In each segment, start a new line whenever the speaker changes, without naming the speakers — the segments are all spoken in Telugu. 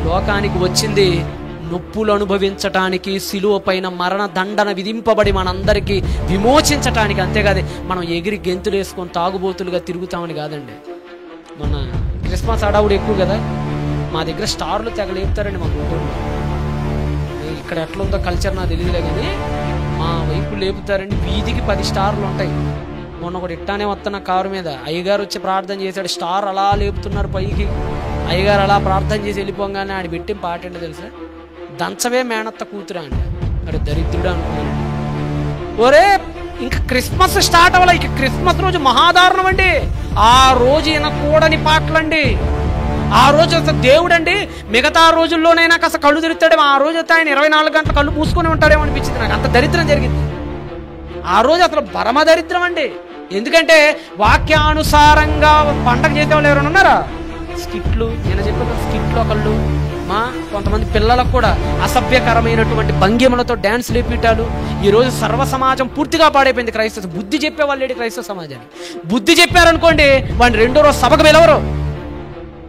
లోకానికి వచ్చింది నొప్పులు అనుభవించటానికి, సిలువ పైన మరణ దండన విధింపబడి మనందరికీ విమోచించటానికి. అంతేకాదు మనం ఎగిరి గెంతులు వేసుకొని తాగుబోతులుగా తిరుగుతామని కాదండి. మొన్న క్రిస్మస్ హడావుడు ఎక్కువ కదా, మా దగ్గర స్టార్లు తెగ లేపుతారండి మా గుంటూరులో. ఇక్కడ ఎట్లా ఉందో కల్చర్ నాకు తెలియదులే కానీ మా వైపు లేపుతారండి. వీధికి 10 స్టార్లు ఉంటాయి. మొన్న ఒకటి ఇట్టానే వస్తున్న కారు మీద అయ్యగారు వచ్చి ప్రార్థన చేశాడు, స్టార్ అలా లేపుతున్నారు పైకి. అయ్యగారు అలా ప్రార్థన చేసి వెళ్ళిపోగానే ఆడి పెట్టి పాట ఏంటో తెలుసా, దంచవే మేనత్త కూతురా అండి. అరే దరిద్రుడు అనుకున్నాను. ఒరే ఇంకా క్రిస్మస్ స్టార్ట్ అవ్వాలి, ఇక క్రిస్మస్ రోజు మహాదారుణం అండి. ఆ రోజు వినకూడని పాటలండి. ఆ రోజు అసలు దేవుడు అండి మిగతా రోజుల్లోనైనా కాస్త కళ్ళు తెరుస్తాడేమో, ఆ రోజు అయితే ఆయన 24 గంటలు కళ్ళు మూసుకొని ఉంటాడేమో అనిపించింది నాకు. అంత దరిద్రం జరిగింది ఆ రోజు, అసలు పరమ దరిద్రం అండి. ఎందుకంటే వాక్యానుసారంగా పండగ చేసేవాళ్ళు ఎవరైనా ఉన్నారా? స్కిట్లు, నేను చెప్పాను స్కిట్లు ఒకళ్ళు, మా కొంతమంది పిల్లలకు కూడా అసభ్యకరమైనటువంటి భంగిమలతో డ్యాన్స్ లేపిటాలు. ఈరోజు సర్వ సమాజం పూర్తిగా పాడైపోయింది. క్రైస్తవ బుద్ధి చెప్పేవాళ్ళు లేడి క్రైస్తవ సమాజాన్ని. బుద్ధి చెప్పారనుకోండి వాడిని 2వ రోజు సభకు వెళ్ళవరు.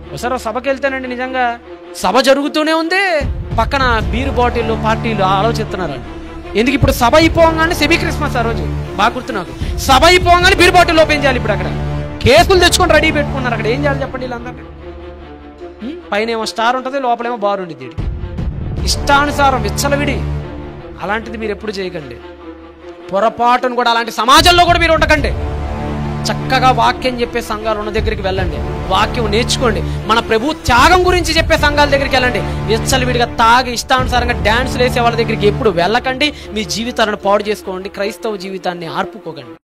ఒకసారి సభకి వెళ్తేనండి నిజంగా సభ జరుగుతూనే ఉంది, పక్కన బీరు బాటిళ్ళు పార్టీలు ఆలోచిస్తున్నారు. ఎందుకు ఇప్పుడు సభ అయిపోగానే సెమీ క్రిస్మస్ ఆ రోజు బాగా గుర్తు నాకు. సభ అయిపోగానే బీరు బాటిల్ ఓపెన్ చేయాలి. ఇప్పుడు అక్కడ కేకులు తెచ్చుకొని రెడీ పెట్టుకున్నారు. అక్కడ ఏం చేయాలి చెప్పండి వీళ్ళందరినీ? పైన ఏమో స్టార్ ఉంటుంది, లోపలేమో బార్ ఉండిద్ది. ఇష్టానుసారం విచ్చలవిడి. అలాంటిది మీరు ఎప్పుడు చేయకండి. పొరపాటును కూడా అలాంటి సమాజంలో కూడా మీరు ఉండకండి. చక్కగా వాక్యం చెప్పే సంఘాలు ఉన్న దగ్గరికి వెళ్ళండి, వాక్యం నేర్చుకోండి. మన ప్రభు త్యాగం గురించి చెప్పే సంఘాల దగ్గరికి వెళ్ళండి. విచ్చలవిడిగా తాగి ఇష్టానుసారంగా డ్యాన్సులు వేసే వాళ్ళ దగ్గరికి ఎప్పుడు వెళ్ళకండి. మీ జీవితాలను పాడు చేసుకోండి. క్రైస్తవ జీవితాన్ని ఆర్పుకోకండి.